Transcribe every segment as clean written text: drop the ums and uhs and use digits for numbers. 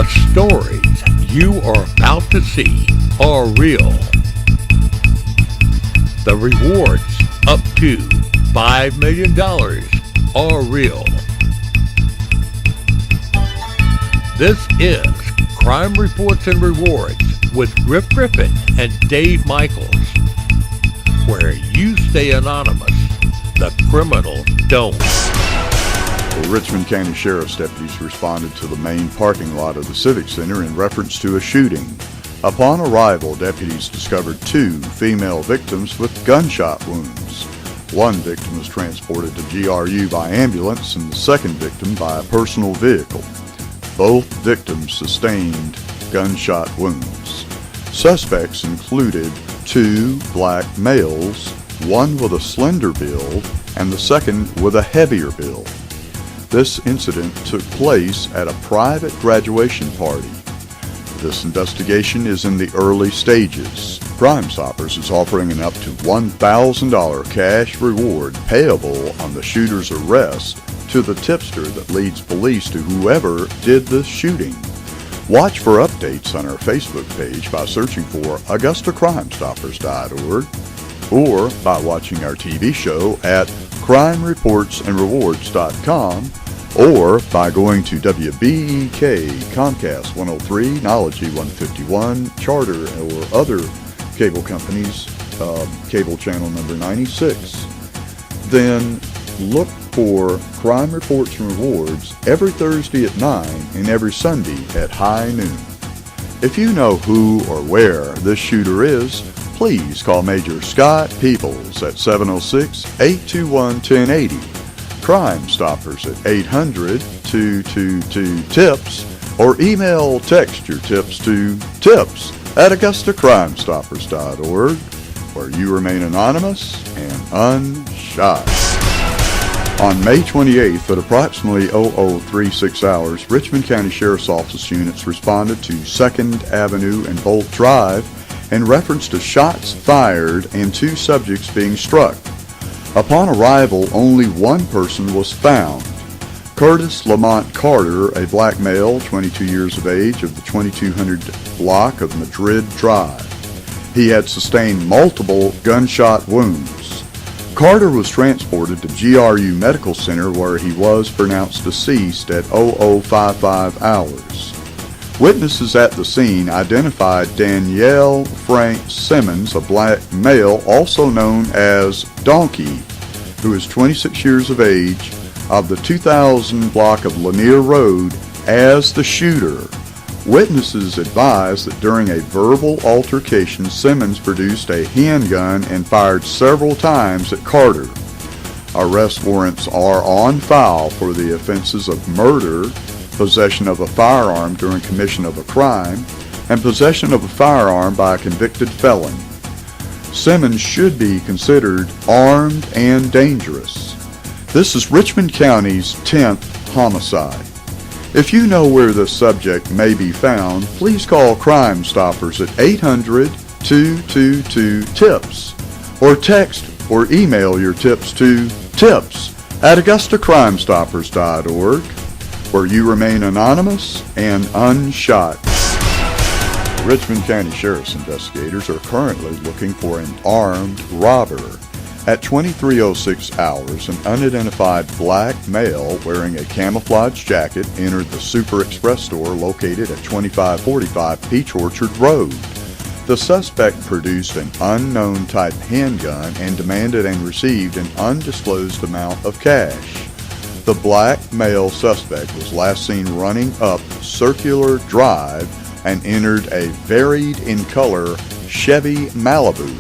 The stories you are about to see are real. The rewards up to $5 million are real. This is Crime Reports and Rewards with Griff Griffin and Dave Michaels, where you stay anonymous, the criminals don't. The Richmond County Sheriff's deputies responded to the main parking lot of the Civic Center in reference to a shooting. Upon arrival, deputies discovered 2 female victims with gunshot wounds. One victim was transported to GRU by ambulance and the second victim by a personal vehicle. Both victims sustained gunshot wounds. Suspects included 2 black males, one with a slender build and the second with a heavier build. This incident took place at a private graduation party. This investigation is in the early stages. CrimeStoppers is offering an up to $1,000 cash reward payable on the shooter's arrest to the tipster that leads police to whoever did the shooting. Watch for updates on our Facebook page by searching for AugustaCrimeStoppers.org or by watching our TV show at CrimeReportsAndRewards.com or by going to WBEK, Comcast 103, Knowledge 151, Charter, or other cable companies, cable channel number 96. Then look for Crime Reports and Rewards every Thursday at 9 and every Sunday at high noon. If you know who or where this shooter is, please call Major Scott Peoples at 706-821-1080. Crime Stoppers at 800-222-TIPS or email text your tips to tips@AugustaCrimeStoppers.org, where you remain anonymous and unshot. On May 28th at approximately 0036 hours, Richmond County Sheriff's Office units responded to 2nd Avenue and Bolt Drive in reference to shots fired and 2 subjects being struck. Upon arrival, only one person was found. Curtis Lamont Carter, a black male, 22 years of age, of the 2200 block of Madrid Drive. He had sustained multiple gunshot wounds. Carter was transported to GRU Medical Center where he was pronounced deceased at 0055 hours. Witnesses at the scene identified Danielle Frank Simmons, a black male also known as Donkey, who is 26 years of age, of the 2000 block of Lanier Road, as the shooter. Witnesses advised that during a verbal altercation, Simmons produced a handgun and fired several times at Carter. Arrest warrants are on file for the offenses of murder, possession of a firearm during commission of a crime, and possession of a firearm by a convicted felon. Simmons should be considered armed and dangerous. This is Richmond County's 10th homicide. If you know where the subject may be found, please call Crime Stoppers at 800-222-TIPS or text or email your tips to tips@AugustaCrimeStoppers.org, where you remain anonymous and unshot. The Richmond County Sheriff's investigators are currently looking for an armed robber. At 2306 hours, an unidentified black male wearing a camouflage jacket entered the Super Express store located at 2545 Peach Orchard Road. The suspect produced an unknown type handgun and demanded and received an undisclosed amount of cash. The black male suspect was last seen running up Circular Drive and entered a varied in color Chevy Malibu,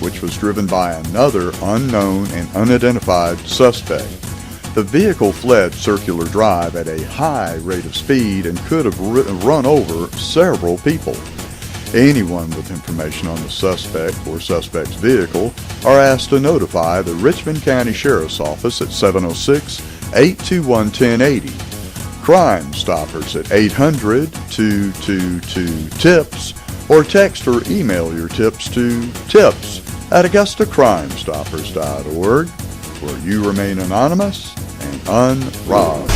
which was driven by another unknown and unidentified suspect. The vehicle fled Circular Drive at a high rate of speed and could have run over several people. Anyone with information on the suspect or suspect's vehicle are asked to notify the Richmond County Sheriff's Office at 706-821-1080. Crime Stoppers at 800-222-TIPS or text or email your tips to tips@AugustaCrimeStoppers.org, where you remain anonymous and unrobbed.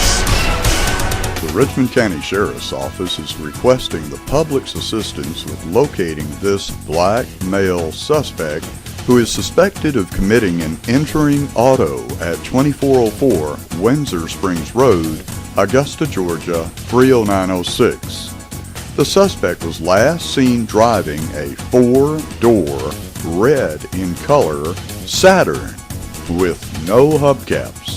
The The Richmond County Sheriff's Office is requesting the public's assistance with locating this black male suspect who is suspected of committing an entering auto at 2404 Windsor Springs Road, Augusta, Georgia 30906. The suspect was last seen driving a four-door, red in color Saturn with no hubcaps.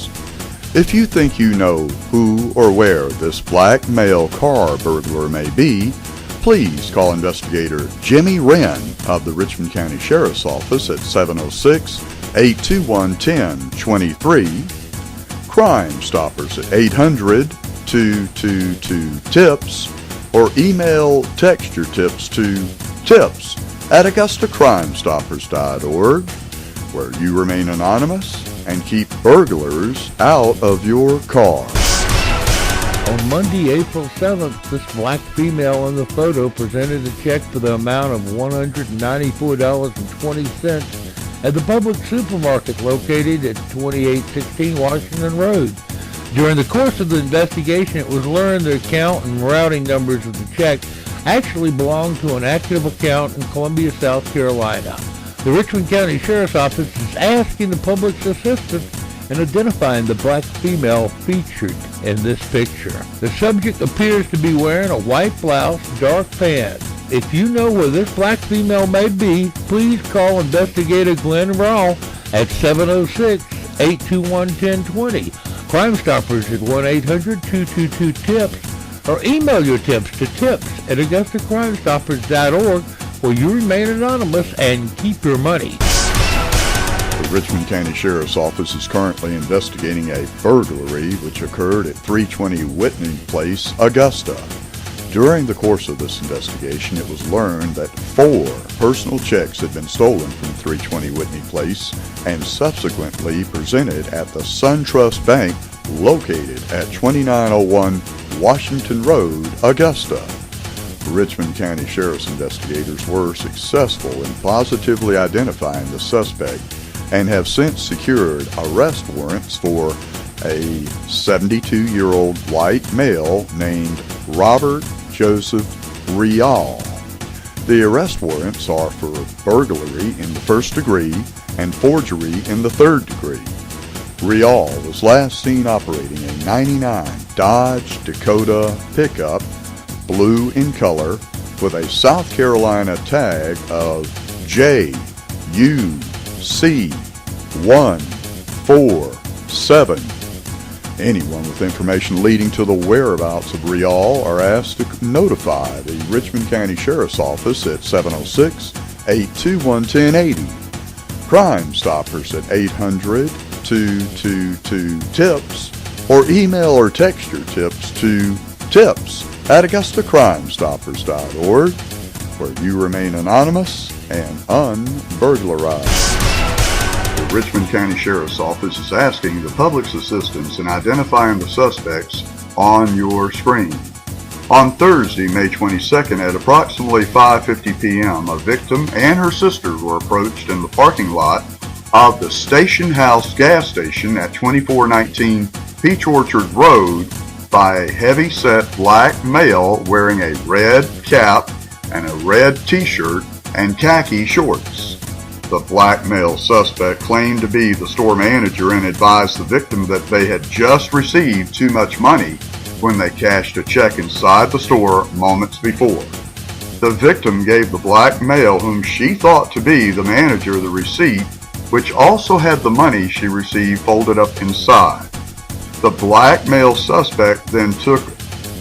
If you think you know who or where this black male car burglar may be, please call investigator Jimmy Wren of the Richmond County Sheriff's Office at 706-821-1023, Crime Stoppers at 800-222-TIPS, or email text your tips to tips@AugustaCrimeStoppers.org, where you remain anonymous and keep burglars out of your car. On Monday, April 7th, this black female in the photo presented a check for the amount of $194.20 at the public supermarket located at 2816 Washington Road. During the course of the investigation, it was learned the account and routing numbers of the check actually belonged to an active account in Columbia, South Carolina. The Richmond County Sheriff's Office is asking the public's assistance in identifying the black female featured in this picture. The subject appears to be wearing a white blouse, dark pants. If you know where this black female may be, please call Investigator Glenn Rawl at 706-821-1020. Crime Stoppers at 1-800-222-TIPS, or email your tips to tips@AugustaCrimeStoppers.org, where you remain anonymous and keep your money. The Richmond County Sheriff's Office is currently investigating a burglary which occurred at 320 Whitney Place, Augusta. During the course of this investigation, it was learned that 4 personal checks had been stolen from 320 Whitney Place and subsequently presented at the SunTrust Bank located at 2901 Washington Road, Augusta. Richmond County Sheriff's investigators were successful in positively identifying the suspect and have since secured arrest warrants for a 72-year-old white male named Robert Joseph Rial. The arrest warrants are for burglary in the first degree and forgery in the third degree. Rial was last seen operating a 99 Dodge Dakota pickup, blue in color, with a South Carolina tag of JUC147. Anyone with information leading to the whereabouts of Rial are asked to notify the Richmond County Sheriff's Office at 706-821-1080, Crime Stoppers at 800-222-TIPS, or email or text your tips to tips@AugustaCrimeStoppers.org, where you remain anonymous and unburglarized. The Richmond County Sheriff's Office is asking the public's assistance in identifying the suspects on your screen. On Thursday, May 22nd at approximately 5:50 p.m., a victim and her sister were approached in the parking lot of the Station House gas station at 2419 Peach Orchard Road by a heavy-set black male wearing a red cap and a red t-shirt and khaki shorts. The black male suspect claimed to be the store manager and advised the victim that they had just received too much money when they cashed a check inside the store moments before. The victim gave the black male, whom she thought to be the manager, the receipt, which also had the money she received folded up inside. The black male suspect then took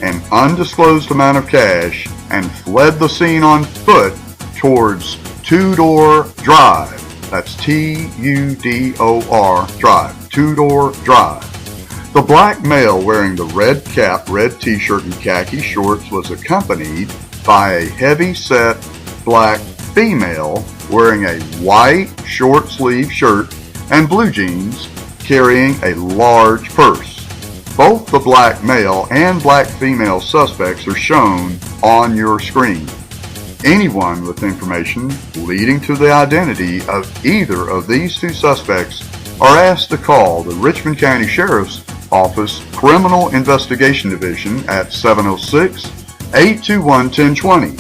an undisclosed amount of cash and fled the scene on foot towards Tudor Drive. That's Tudor Drive. Tudor Drive. The black male wearing the red cap, red t-shirt, and khaki shorts was accompanied by a heavy-set black female wearing a white short-sleeve shirt and blue jeans, carrying a large purse. Both the black male and black female suspects are shown on your screen. Anyone with information leading to the identity of either of these two suspects are asked to call the Richmond County Sheriff's Office Criminal Investigation Division at 706-821-1020.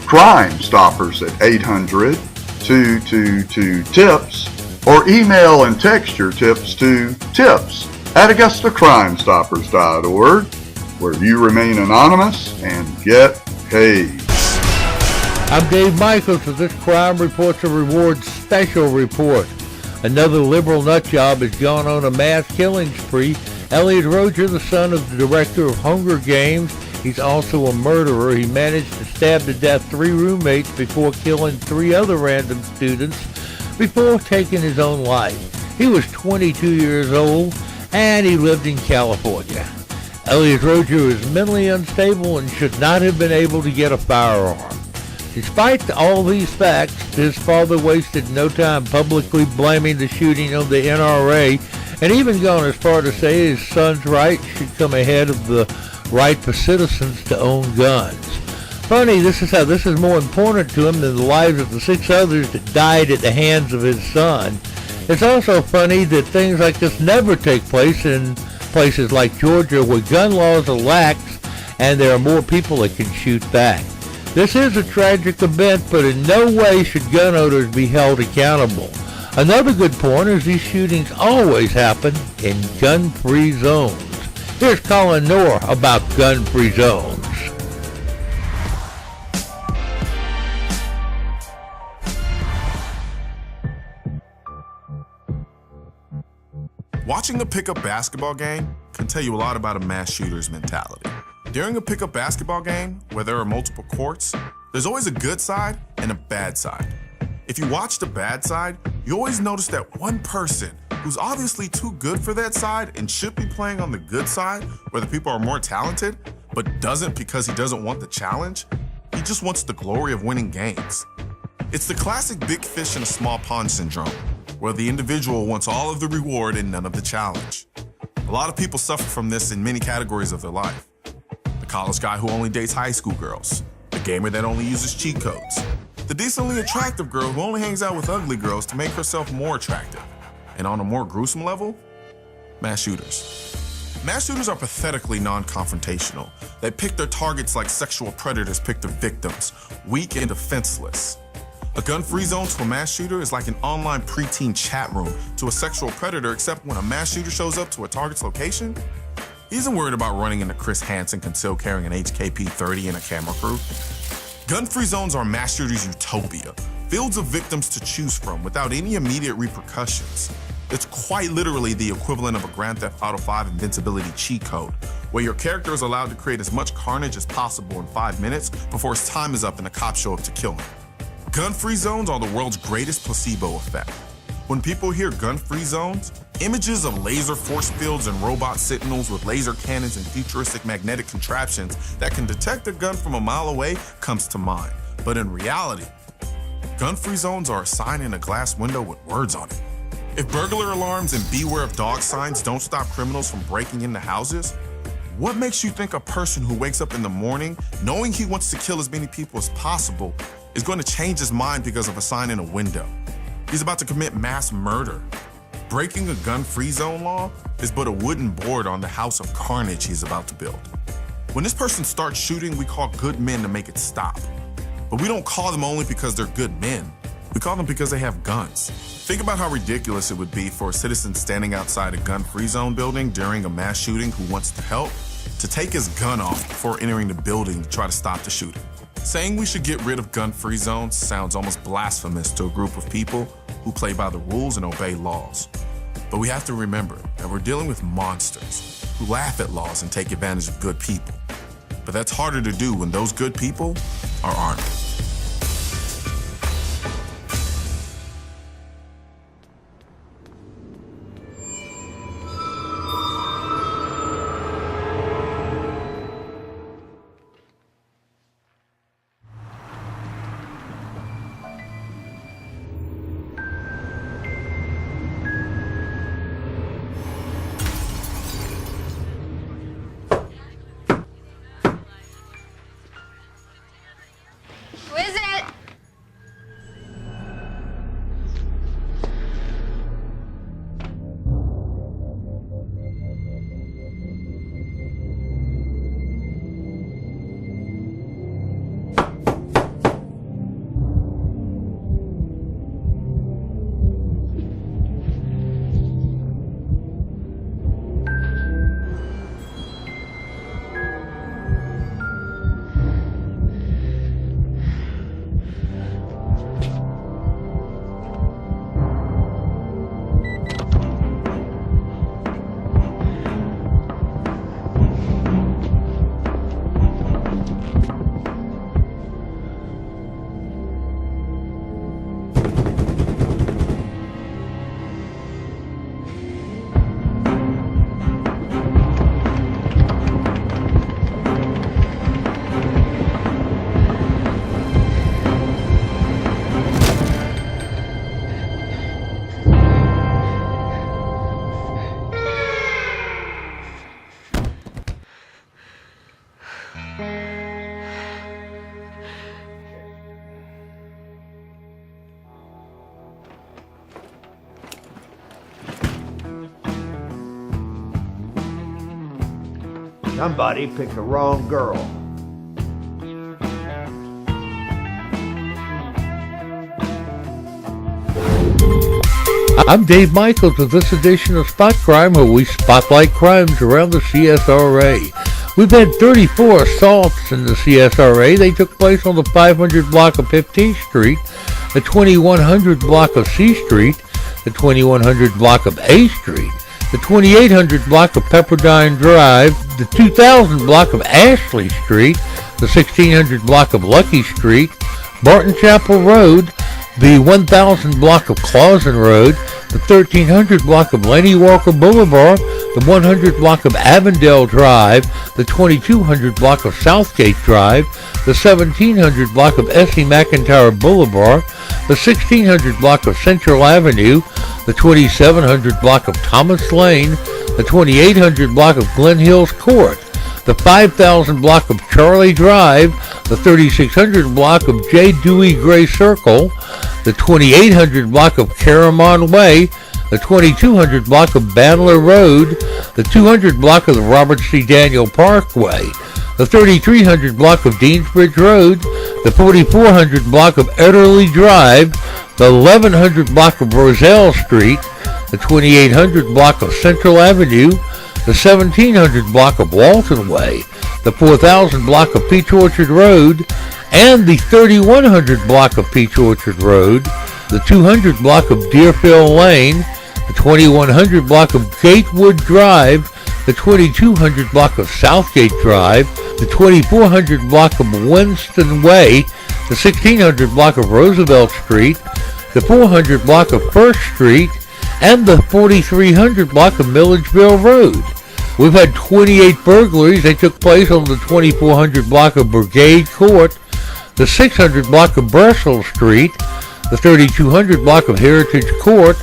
Crime Stoppers at 800-222-TIPS, or email and text your tips to tips@AugustaCrimeStoppers.org, where you remain anonymous and get paid. I'm Dave Michaels with this Crime Reports and Rewards special report. Another liberal nutjob has gone on a mass killing spree. Elliot Roger, the son of the director of Hunger Games, he's also a murderer. He managed to stab to death 3 roommates before killing 3 other random students before taking his own life. He was 22 years old and he lived in California. Elliot Roger is mentally unstable and should not have been able to get a firearm. Despite all these facts, his father wasted no time publicly blaming the shooting on the NRA and even gone as far to say his son's rights should come ahead of the right for citizens to own guns. Funny, this is more important to him than the lives of the 6 others that died at the hands of his son. It's also funny that things like this never take place in places like Georgia where gun laws are lax and there are more people that can shoot back. This is a tragic event, but in no way should gun owners be held accountable. Another good point is these shootings always happen in gun-free zones. Here's Colin Noor about gun-free zones. Watching a pickup basketball game can tell you a lot about a mass shooter's mentality. During a pickup basketball game, where there are multiple courts, there's always a good side and a bad side. If you watch the bad side, you always notice that one person who's obviously too good for that side and should be playing on the good side, where the people are more talented, but doesn't because he doesn't want the challenge. He just wants the glory of winning games. It's the classic big fish in a small pond syndrome, where the individual wants all of the reward and none of the challenge. A lot of people suffer from this in many categories of their life. The college guy who only dates high school girls, the gamer that only uses cheat codes, the decently attractive girl who only hangs out with ugly girls to make herself more attractive. And on a more gruesome level, mass shooters. Mass shooters are pathetically non-confrontational. They pick their targets like sexual predators pick their victims, weak and defenseless. A gun-free zone to a mass shooter is like an online preteen chat room to a sexual predator, except when a mass shooter shows up to a target's location, he isn't worried about running into Chris Hansen concealed carrying an HKP-30 and a camera crew. Gun-free zones are mass shooters' utopia, fields of victims to choose from without any immediate repercussions. It's quite literally the equivalent of a Grand Theft Auto 5 invincibility cheat code, where your character is allowed to create as much carnage as possible in 5 minutes before his time is up and the cops show up to kill him. Gun-free zones are the world's greatest placebo effect. When people hear gun-free zones, images of laser force fields and robot sentinels with laser cannons and futuristic magnetic contraptions that can detect a gun from a mile away comes to mind. But in reality, gun-free zones are a sign in a glass window with words on it. If burglar alarms and beware of dog signs don't stop criminals from breaking into houses, what makes you think a person who wakes up in the morning knowing he wants to kill as many people as possible is going to change his mind because of a sign in a window? He's about to commit mass murder. Breaking a gun-free zone law is but a wooden board on the house of carnage he's about to build. When this person starts shooting, we call good men to make it stop. But we don't call them only because they're good men. We call them because they have guns. Think about how ridiculous it would be for a citizen standing outside a gun-free zone building during a mass shooting who wants to help to take his gun off before entering the building to try to stop the shooting. Saying we should get rid of gun-free zones sounds almost blasphemous to a group of people who play by the rules and obey laws. But we have to remember that we're dealing with monsters who laugh at laws and take advantage of good people. But that's harder to do when those good people are armed. Somebody picked the wrong girl. I'm Dave Michaels with this edition of Spot Crime, where we spotlight crimes around the CSRA. We've had 34 assaults in the CSRA. They took place on the 500 block of 15th Street, the 2100 block of C Street, the 2100 block of A Street, the 2800 block of Pepperdine Drive, the 2000 block of Ashley Street, the 1600 block of Lucky Street, Barton Chapel Road, the 1000 block of Clausen Road, the 1300 block of Lenny Walker Boulevard, the 100 block of Avondale Drive, the 2200 block of Southgate Drive, the 1700 block of S.E. McIntyre Boulevard, the 1600 block of Central Avenue, the 2700 block of Thomas Lane, the 2800 block of Glen Hills Court, the 5000 block of Charlie Drive, the 3600 block of J. Dewey Gray Circle, the 2800 block of Caramon Way, the 2200 block of Bandler Road, the 200 block of the Robert C. Daniel Parkway, the 3300 block of Deansbridge Road, the 4400 block of Ederly Drive, the 1100 block of Roselle Street, the 2800 block of Central Avenue, the 1700 block of Walton Way, the 4000 block of Peach Orchard Road, and the 3100 block of Peach Orchard Road, the 200 block of Deerfield Lane, the 2100 block of Gatewood Drive, the 2200 block of Southgate Drive, the 2400 block of Winston Way, the 1600 block of Roosevelt Street, the 400 block of First Street, and the 4300 block of Milledgeville Road. We've had 28 burglaries. They took place on the 2400 block of Brigade Court, the 600 block of Bressel Street, the 3200 block of Heritage Court,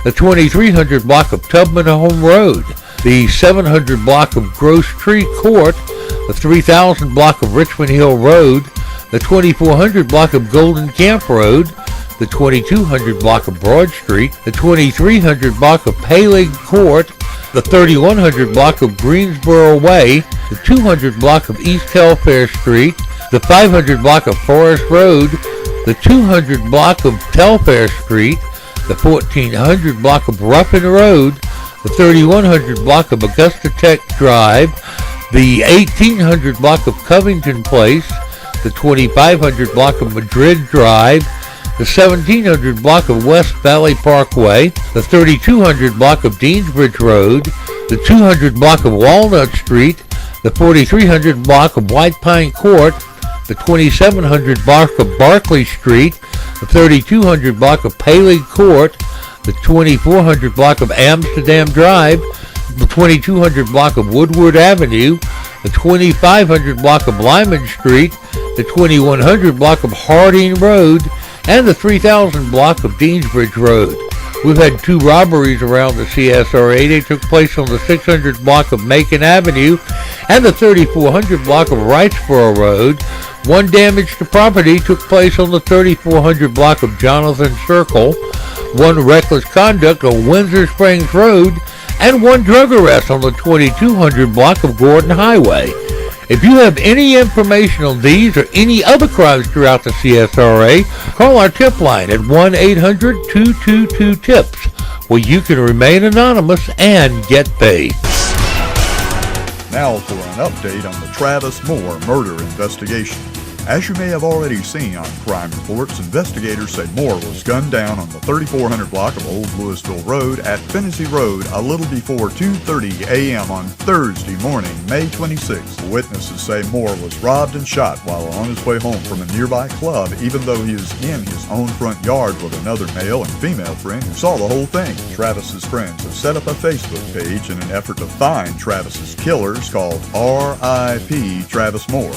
the 2300 block of Tubman Home Road, the 700 block of Grosse Tree Court, the 3000 block of Richmond Hill Road, the 2400 block of Golden Camp Road, the 2200 block of Broad Street, the 2300 block of Paling Court, the 3100 block of Greensboro Way, the 200 block of East Telfair Street, the 500 block of Forest Road, the 200 block of Telfair Street, the 1400 block of Ruffin Road, the 3100 block of Augusta Tech Drive, the 1800 block of Covington Place, the 2500 block of Madrid Drive, the 1700 block of West Valley Parkway, the 3200 block of Deansbridge Road, the 200 block of Walnut Street, the 4300 block of White Pine Court, the 2700 block of Barclay Street, the 3200 block of Paley Court, the 2400 block of Amsterdam Drive, the 2200 block of Woodward Avenue, the 2500 block of Lyman Street, the 2100 block of Harding Road, and the 3000 block of Deansbridge Road. We've had 2 robberies around the CSRA. They took place on the 600 block of Macon Avenue and the 3400 block of Wrightsboro Road. 1 damage to property took place on the 3400 block of Jonathan Circle, 1 reckless conduct on Windsor Springs Road, and 1 drug arrest on the 2200 block of Gordon Highway. If you have any information on these or any other crimes throughout the CSRA, call our tip line at 1-800-222-TIPS, where you can remain anonymous and get paid. Now for an update on the Travis Moore murder investigation. As you may have already seen on crime reports, investigators say Moore was gunned down on the 3400 block of Old Louisville Road at Finney Road a little before 2:30 a.m. on Thursday morning, May 26th. Witnesses say Moore was robbed and shot while on his way home from a nearby club, even though he was in his own front yard with another male and female friend who saw the whole thing. Travis's friends have set up a Facebook page in an effort to find Travis's killers called R.I.P. Travis Moore.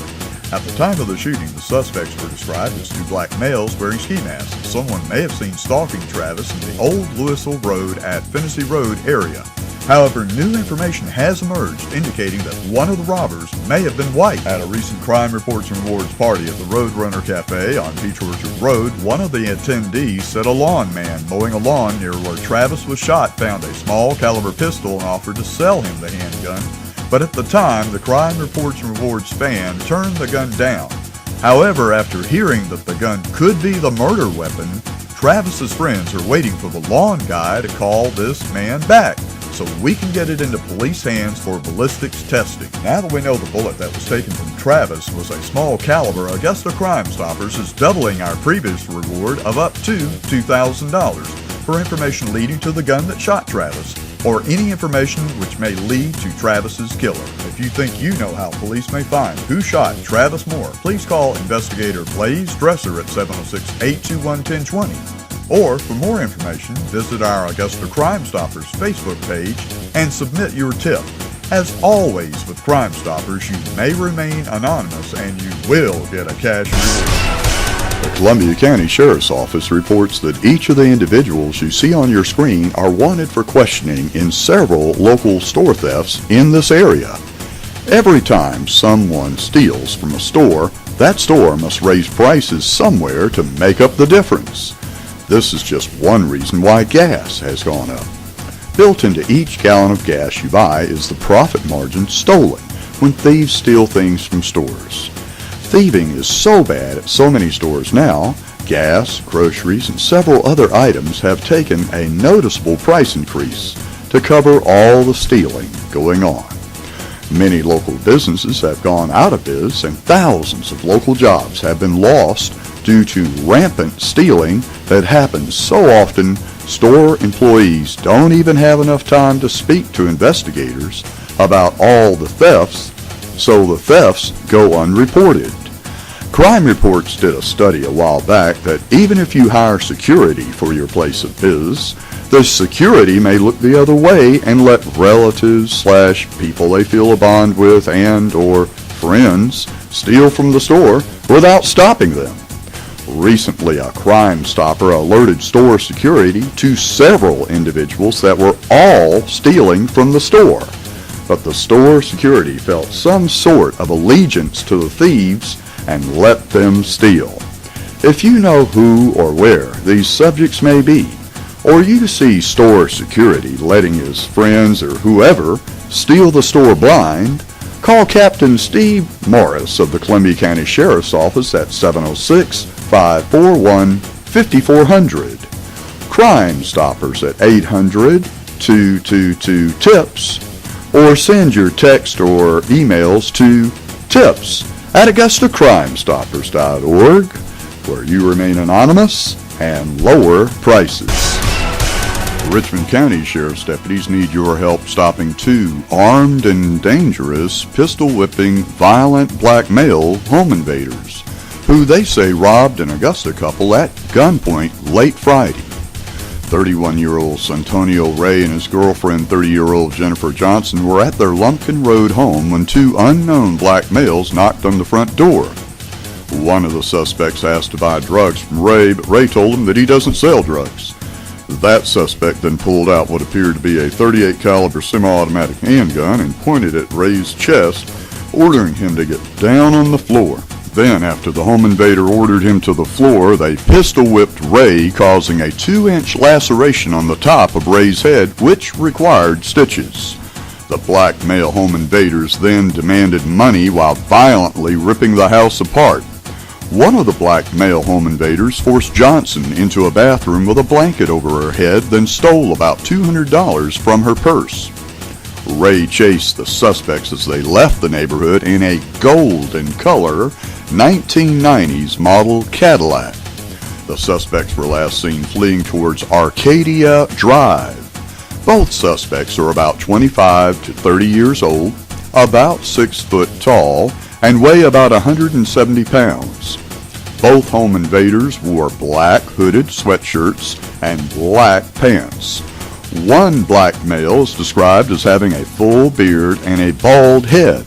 At the time of the shooting, the suspects were described as two black males wearing ski masks. Someone may have seen stalking Travis in the Old Louisville Road at Finney Road area. However, new information has emerged indicating that one of the robbers may have been white. At a recent Crime Reports and Rewards party at the Roadrunner Cafe on Peach Orchard Road, one of the attendees said a lawn man mowing a lawn near where Travis was shot found a small caliber pistol and offered to sell him the handgun. But at the time, the Crime Reports and Rewards fan turned the gun down. However, after hearing that the gun could be the murder weapon, Travis's friends are waiting for the lawn guy to call this man back so we can get it into police hands for ballistics testing. Now that we know the bullet that was taken from Travis was a small caliber, Augusta Crime Stoppers is doubling our previous reward of up to $2,000 for information leading to the gun that shot Travis, or any information which may lead to Travis's killer. If you think you know how police may find who shot Travis Moore, please call Investigator Blaze Dresser at 706-821-1020. Or, for more information, visit our Augusta Crime Stoppers Facebook page and submit your tip. As always with Crime Stoppers, you may remain anonymous and you will get a cash reward. The Columbia County Sheriff's Office reports that each of the individuals you see on your screen are wanted for questioning in several local store thefts in this area. Every time someone steals from a store, that store must raise prices somewhere to make up the difference. This is just one reason why gas has gone up. Built into each gallon of gas you buy is the profit margin stolen when thieves steal things from stores. Thieving is so bad at so many stores now, gas, groceries, and several other items have taken a noticeable price increase to cover all the stealing going on. Many local businesses have gone out of biz, and thousands of local jobs have been lost due to rampant stealing that happens so often store employees don't even have enough time to speak to investigators about all the thefts, so the thefts go unreported. Crime Reports did a study a while back that even if you hire security for your place of biz, the security may look the other way and let relatives / people they feel a bond with and or friends steal from the store without stopping them. Recently, a Crime Stopper alerted store security to several individuals that were all stealing from the store. But the store security felt some sort of allegiance to the thieves and let them steal. If you know who or where these subjects may be, or you see store security letting his friends or whoever steal the store blind, call Captain Steve Morris of the Columbia County Sheriff's Office at 706-541-5400. Crime Stoppers at 800-222-TIPS, or send your text or emails to tips@AugustaCrimeStoppers.org, where you remain anonymous and lower prices. Richmond County Sheriff's deputies need your help stopping two armed and dangerous, pistol-whipping, violent black male home invaders, who they say robbed an Augusta couple at gunpoint late Friday. 31-year-old Santonio Ray and his girlfriend, 30-year-old Jennifer Johnson, were at their Lumpkin Road home when two unknown black males knocked on the front door. One of the suspects asked to buy drugs from Ray, but Ray told him that he doesn't sell drugs. That suspect then pulled out what appeared to be a .38 caliber semi-automatic handgun and pointed at Ray's chest, ordering him to get down on the floor. Then, after the home invader ordered him to the floor, they pistol-whipped Ray, causing a 2-inch laceration on the top of Ray's head, which required stitches. The black male home invaders then demanded money while violently ripping the house apart. One of the black male home invaders forced Johnson into a bathroom with a blanket over her head, then stole about $200 from her purse. Ray chased the suspects as they left the neighborhood in a golden color 1990s model Cadillac. The suspects were last seen fleeing towards Arcadia Drive. Both suspects are about 25 to 30 years old, about 6 foot tall, and weigh about 170 pounds. Both home invaders wore black hooded sweatshirts and black pants. One black male is described as having a full beard and a bald head.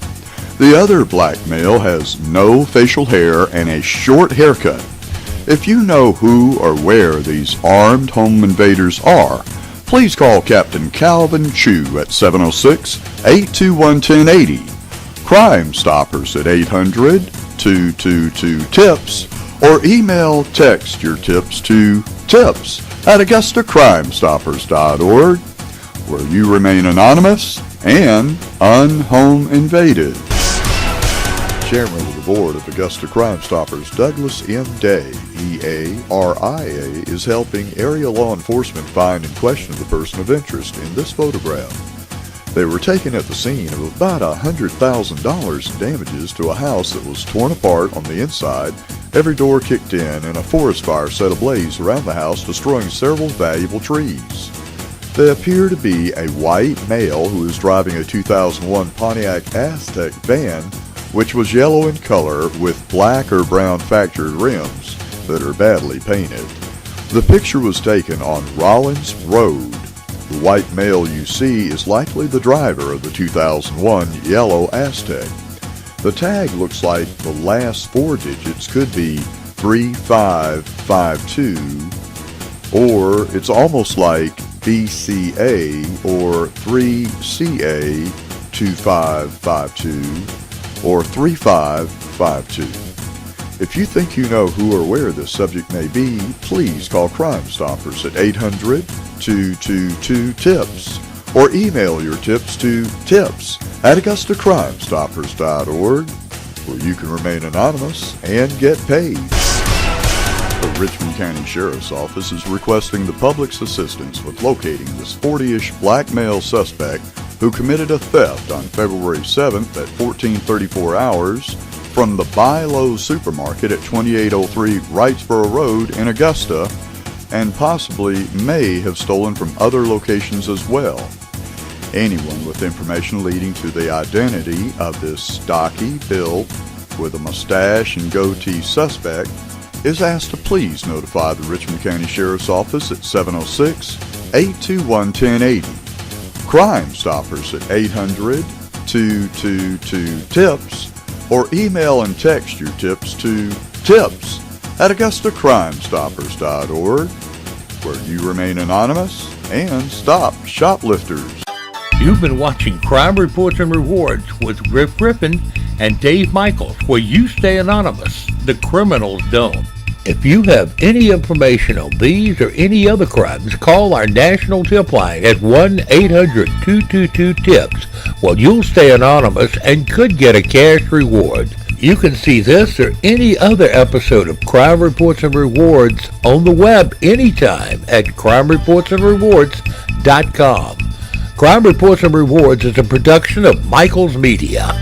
The other black male has no facial hair and a short haircut. If you know who or where these armed home invaders are, please call Captain Calvin Chu at 706-821-1080, Crime Stoppers at 800-222-TIPS, or email text your tips to tips@AugustaCrimeStoppers.org, where you remain anonymous and unhome invaded. Chairman of the Board of Augusta Crime Stoppers, Douglas M. Day, EA-RIA, is helping area law enforcement find and question the person of interest in this photograph. They were taken at the scene of about $100,000 in damages to a house that was torn apart on the inside, every door kicked in, and a forest fire set ablaze around the house, destroying several valuable trees. They appear to be a white male who is driving a 2001 Pontiac Aztek van, which was yellow in color with black or brown factored rims that are badly painted. The picture was taken on Rollins Road. The white male you see is likely the driver of the 2001 yellow Aztek. The tag looks like the last 4 digits could be 3552, or it's almost like BCA or 3CA 2552 or 3552. If you think you know who or where this subject may be, please call Crime Stoppers at 800-222-TIPS or email your tips to tips@AugustaCrimeStoppers.org, where you can remain anonymous and get paid. The Richmond County Sheriff's Office is requesting the public's assistance with locating this 40-ish black male suspect who committed a theft on February 7th at 14:34 hours from the Buy Low supermarket at 2803 Wrightsboro Road in Augusta, and possibly may have stolen from other locations as well. Anyone with information leading to the identity of this stocky, built, with a mustache and goatee suspect is asked to please notify the Richmond County Sheriff's Office at 706-821-1080. Crime Stoppers at 800-222-TIPS, or email and text your tips to tips@AugustaCrimeStoppers.org, where you remain anonymous and stop shoplifters. You've been watching Crime Reports and Rewards with Griff Griffin and Dave Michaels, where you stay anonymous. The criminals don't. If you have any information on these or any other crimes, call our national tip line at 1-800-222-TIPS. Well, you'll stay anonymous and could get a cash reward. You can see this or any other episode of Crime Reports and Rewards on the web anytime at crimereportsandrewards.com. Crime Reports and Rewards is a production of Michaels Media.